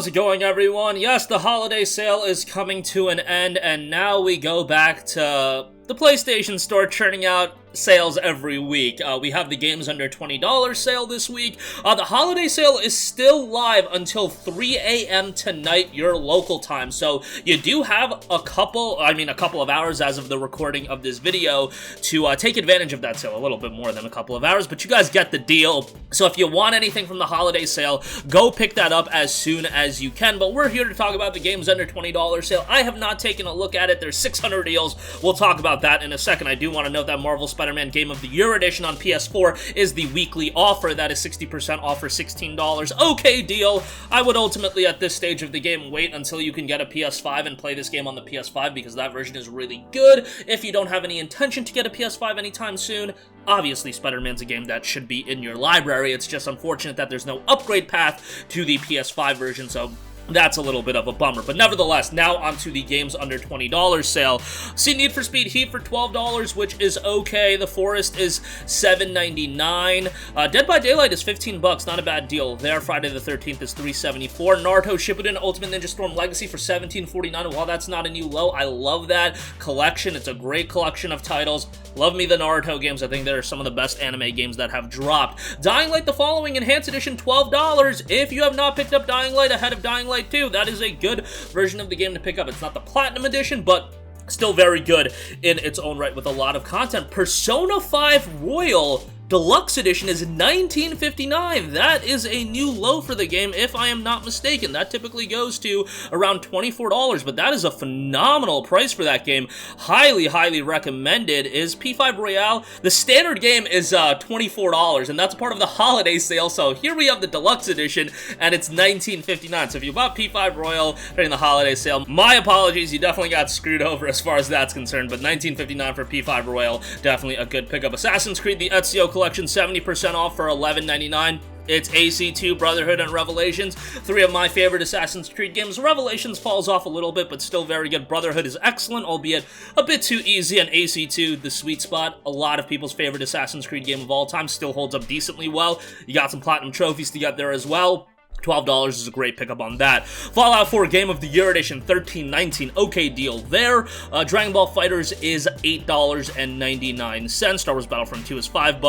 How's it going, everyone? Yes, the holiday sale is coming to an end, and now we go back to the PlayStation Store churning out sales every week. We have the games under $20 sale this week. The holiday sale is still live until 3 a.m. tonight, your local time. So you do have a couple of hours as of the recording of this video to take advantage of that sale. A little bit more than a couple of hours, but you guys get the deal. So if you want anything from the holiday sale, go pick that up as soon as you can. But we're here to talk about the games under $20 sale. I have not taken a look at it. There's 600 deals. We'll talk about that in a second. I do want to note that Marvel Spider-Man Game of the Year Edition on PS4 is the weekly offer. That is 60% off for $16. Okay deal. I would ultimately, at this stage of the game, wait until you can get a PS5 and play this game on the PS5 because that version is really good. If you don't have any intention to get a PS5 anytime soon, obviously Spider-Man's a game that should be in your library. It's just unfortunate that there's no upgrade path to the PS5 version, so that's a little bit of a bummer. But nevertheless, now onto the games under $20 sale. See Need for Speed Heat for $12, which is okay. The Forest is $7.99. Dead by Daylight is $15, not a bad deal there. Friday the 13th is $3.74. Naruto Shippuden Ultimate Ninja Storm Legacy for $17.49. While that's not a new low, I love that collection. It's a great collection of titles. Love me the Naruto games. I think they're some of the best anime games that have dropped. Dying Light the Following Enhanced Edition, $12. If you have not picked up Dying Light ahead of Dying Light 2, that is a good version of the game to pick up. It's not the Platinum Edition, but still very good in its own right with a lot of content. Persona 5 Royal Deluxe Edition is $19.59. That is a new low for the game, if I am not mistaken. That typically goes to around $24, but that is a phenomenal price for that game. Highly, highly recommended. Is P5 Royale. The standard game is $24, and that's part of the holiday sale, so here we have the Deluxe Edition, and it's $19.59. So if you bought P5 Royal during the holiday sale, my apologies, you definitely got screwed over as far as that's concerned, but $19.59 for P5 Royal, definitely a good pickup. Assassin's Creed, the Ezio Collection, 70% off for $11.99. It's AC2, Brotherhood, and Revelations. Three of my favorite Assassin's Creed games. Revelations falls off a little bit, but still very good. Brotherhood is excellent, albeit a bit too easy, and AC2, the sweet spot. A lot of people's favorite Assassin's Creed game of all time, still holds up decently well. You got some platinum trophies to get there as well. $12 is a great pickup on that. Fallout 4 Game of the Year Edition, $13.19. Okay deal there. Dragon Ball FighterZ is $8.99. Star Wars Battlefront 2 is $5.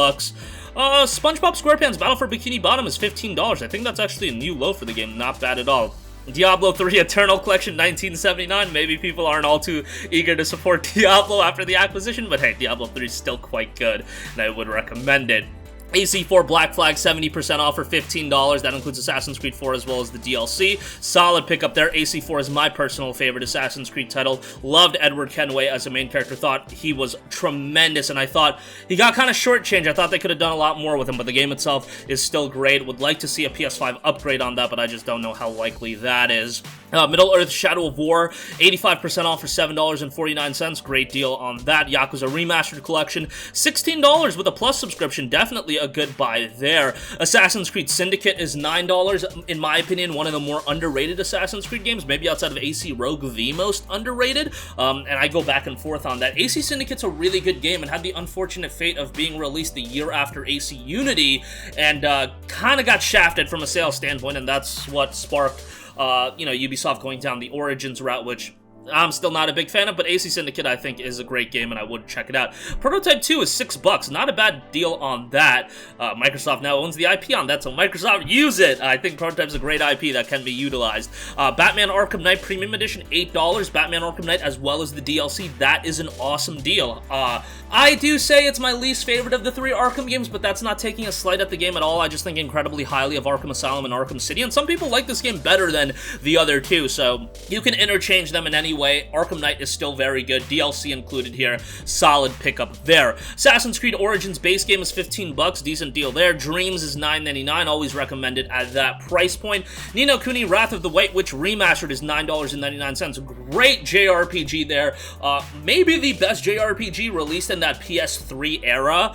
SpongeBob SquarePants Battle for Bikini Bottom is $15. I think that's actually a new low for the game. Not bad at all. Diablo 3 Eternal Collection, $19.79. Maybe people aren't all too eager to support Diablo after the acquisition, but hey, Diablo 3 is still quite good, and I would recommend it. AC4 Black Flag, 70% off for $15. That includes Assassin's Creed 4 as well as the DLC. Solid pickup there. AC4 is my personal favorite Assassin's Creed title. Loved Edward Kenway as a main character. Thought he was tremendous, and I thought he got kind of shortchanged. I thought they could have done a lot more with him, but the game itself is still great. Would like to see a PS5 upgrade on that, but I just don't know how likely that is. Middle-earth Shadow of War, 85% off for $7.49. Great deal on that. Yakuza Remastered Collection, $16 with a Plus subscription. Definitely a good buy there. Assassin's Creed Syndicate is $9. In my opinion, one of the more underrated Assassin's Creed games, maybe outside of AC Rogue, the most underrated. And I go back and forth on that. AC Syndicate's a really good game and had the unfortunate fate of being released the year after AC Unity, and kind of got shafted from a sales standpoint, and that's what sparked Ubisoft going down the Origins route, which I'm still not a big fan of, but AC Syndicate, I think, is a great game, and I would check it out. Prototype 2 is $6. Not a bad deal on that. Microsoft now owns the IP on that, so Microsoft, use it! I think Prototype's a great IP that can be utilized. Batman Arkham Knight Premium Edition, $8. Batman Arkham Knight as well as the DLC. That is an awesome deal. I do say it's my least favorite of the three Arkham games, but that's not taking a slight at the game at all. I just think incredibly highly of Arkham Asylum and Arkham City, and some people like this game better than the other two, so you can interchange them in any way. Arkham Knight is still very good. DLC included here. Solid pickup there. Assassin's Creed Origins base game is $15. Decent deal there. Dreams is $9.99. Always recommended at that price point. Ni no Kuni Wrath of the White Witch Remastered is $9.99. Great JRPG there. Maybe the best JRPG released in that PS3 era.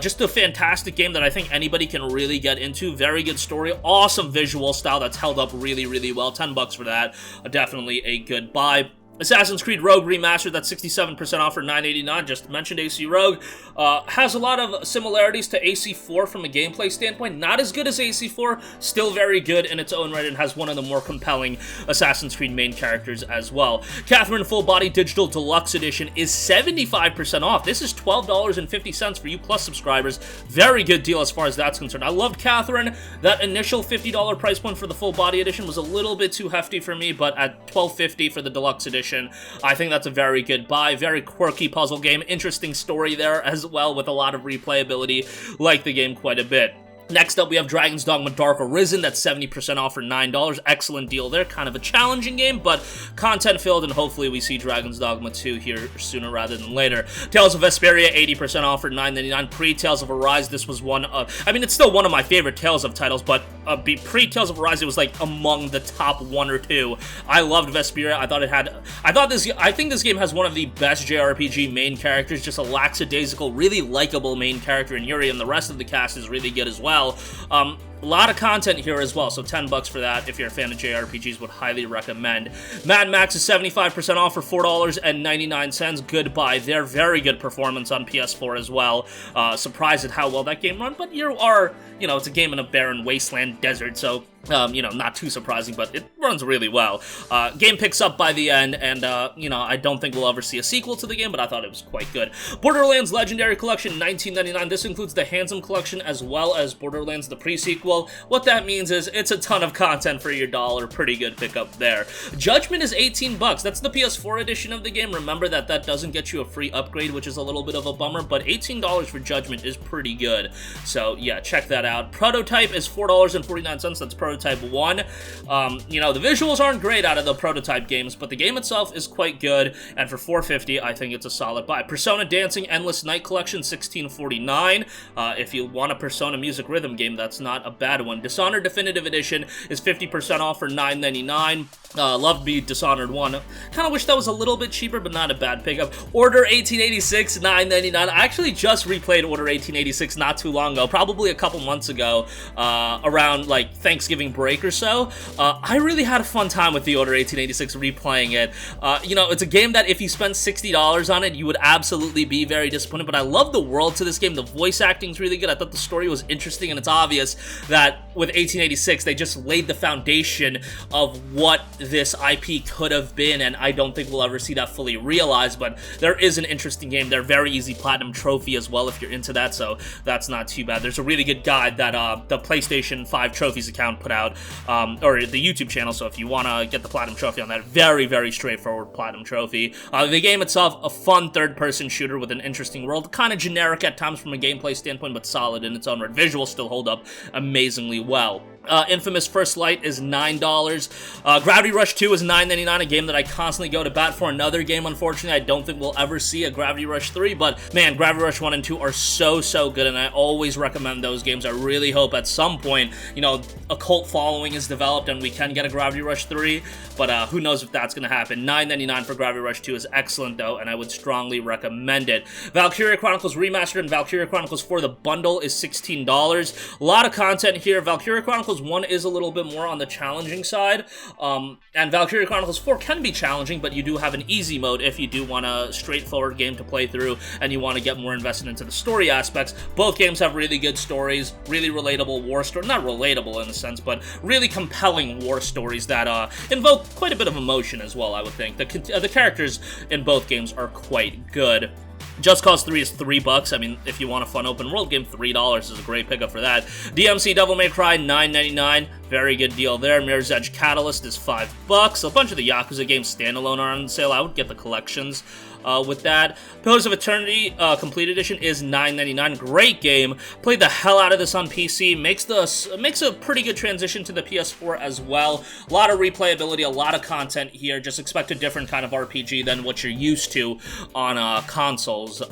Just a fantastic game that I think anybody can really get into. Very good story. Awesome visual style that's held up really, really well. $10 for that. Definitely a good buy. Assassin's Creed Rogue Remastered, that's 67% off for $9.89, just mentioned AC Rogue. Has a lot of similarities to AC4 from a gameplay standpoint. Not as good as AC4, still very good in its own right, and has one of the more compelling Assassin's Creed main characters as well. Catherine Full Body Digital Deluxe Edition is 75% off. This is $12.50 for you Plus subscribers. Very good deal as far as that's concerned. I loved Catherine. That initial $50 price point for the Full Body Edition was a little bit too hefty for me, but at $12.50 for the Deluxe Edition, I think that's a very good buy. Very quirky puzzle game. Interesting story there as well, with a lot of replayability. Like the game quite a bit. Next up, we have Dragon's Dogma Dark Arisen. That's 70% off for $9. Excellent deal there. Kind of a challenging game, but content-filled, and hopefully we see Dragon's Dogma 2 here sooner rather than later. Tales of Vesperia, 80% off for $9.99. Pre-Tales of Arise, this was one of... I mean, it's still one of my favorite Tales of titles, but pre-Tales of Arise, it was like among the top 1 or 2. I loved Vesperia. I think this game has one of the best JRPG main characters, just a lackadaisical, really likable main character in Yuri, and the rest of the cast is really good as well. A lot of content here as well, so $10 for that if you're a fan of JRPGs, would highly recommend. Mad Max is 75% off for $4.99. Good buy there. Very good performance on PS4 as well. Surprised at how well that game run, but it's a game in a barren wasteland desert, so not too surprising, but it runs really well. Game picks up by the end, and, I don't think we'll ever see a sequel to the game, but I thought it was quite good. Borderlands Legendary Collection, $19.99. This includes the Handsome Collection as well as Borderlands the pre-sequel. What that means is it's a ton of content for your dollar. Pretty good pickup there. Judgment is $18. That's the PS4 edition of the game. Remember that doesn't get you a free upgrade, which is a little bit of a bummer, but $18 for Judgment is pretty good. So, yeah, check that out. Prototype is $4.49. That's Prototype 1. The visuals aren't great out of the Prototype games, but the game itself is quite good, and for $4.50, I think it's a solid buy. Persona Dancing Endless Night Collection, $16.49. If you want a Persona music rhythm game, that's not a bad one. Dishonored Definitive Edition is 50% off for $9.99. Loved me Dishonored 1. Kind of wish that was a little bit cheaper, but not a bad pickup. Order 1886, $9.99. I actually just replayed Order 1886 not too long ago, probably a couple months ago, around like Thanksgiving break or so. I really had a fun time with the Order 1886 replaying it. It's a game that if you spend $60 on it, you would absolutely be very disappointed, but I love the world to this game. The voice acting's really good. I thought the story was interesting, and it's obvious that with 1886, they just laid the foundation of what this IP could have been, and I don't think we'll ever see that fully realized, but there is an interesting game. They're very easy platinum trophy as well if you're into that, so that's not too bad. There's a really good guide that the PlayStation 5 Trophies account put out, or the YouTube channel, so if you want to get the platinum trophy on that, very, very straightforward platinum trophy. The game itself, a fun third-person shooter with an interesting world, kind of generic at times from a gameplay standpoint, but solid in its own right. Visuals still hold up amazingly well. Infamous First Light is $9. Gravity Rush 2 is $9.99, a game that I constantly go to bat for. Another game, unfortunately, I don't think we'll ever see a Gravity Rush 3, but man, Gravity Rush 1 and 2 are so good, and I always recommend those games. I really hope at some point, a cult following is developed and we can get a Gravity Rush 3, but who knows if that's going to happen. $9.99 for Gravity Rush 2 is excellent, though, and I would strongly recommend it. Valkyria Chronicles Remastered and Valkyria Chronicles 4, the bundle, is $16. A lot of content here. Valkyria Chronicles 1 is a little bit more on the challenging side, and Valkyria Chronicles 4 can be challenging, but you do have an easy mode if you do want a straightforward game to play through and you want to get more invested into the story aspects. Both games have really good stories, really relatable war stories, not relatable in a sense, but really compelling war stories that invoke quite a bit of emotion as well, I would think. The characters in both games are quite good. Just Cause 3 is $3. I mean, if you want a fun open world game, $3 is a great pickup for that. DMC Devil May Cry, $9.99. Very good deal there. Mirror's Edge Catalyst is $5. A bunch of the Yakuza games standalone are on sale. I would get the collections with that. Pillars of Eternity Complete Edition is $9.99. Great game. Played the hell out of this on PC. Makes a pretty good transition to the PS4 as well. A lot of replayability, a lot of content here. Just expect a different kind of RPG than what you're used to on consoles.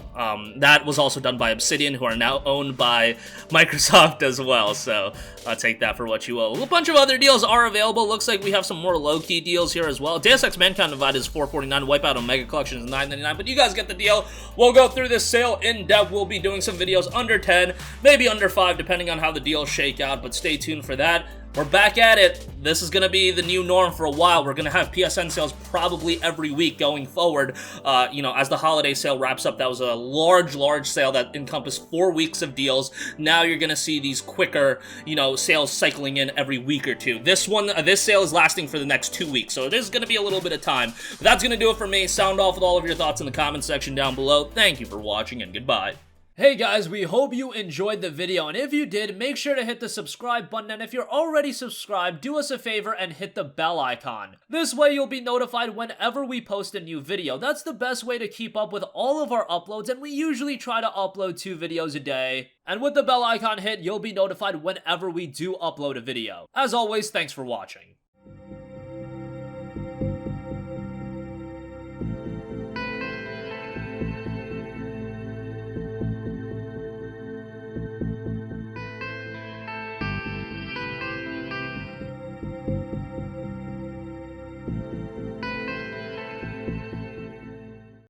That was also done by Obsidian, who are now owned by Microsoft as well, so take that for what you will. A bunch of other deals are available. Looks like we have some more low-key deals here as well. Deus Ex Mankind Divided is $4.49. Wipeout Omega Collection is $9.99, but you guys get the deal. We'll go through this sale in depth. We'll be doing some videos under 10, maybe under 5, depending on how the deals shake out, but stay tuned for that. We're back at it. This is going to be the new norm for a while. We're going to have PSN sales probably every week going forward. As the holiday sale wraps up, that was a large sale that encompassed 4 weeks of deals. Now you're going to see these quicker, sales cycling in every week or two. This sale is lasting for the next 2 weeks, so it is going to be a little bit of time. But that's going to do it for me. Sound off with all of your thoughts in the comment section down below. Thank you for watching, and goodbye. Hey guys, we hope you enjoyed the video, and if you did, make sure to hit the subscribe button, and if you're already subscribed, do us a favor and hit the bell icon. This way you'll be notified whenever we post a new video. That's the best way to keep up with all of our uploads, and we usually try to upload 2 videos a day. And with the bell icon hit, you'll be notified whenever we do upload a video. As always, thanks for watching.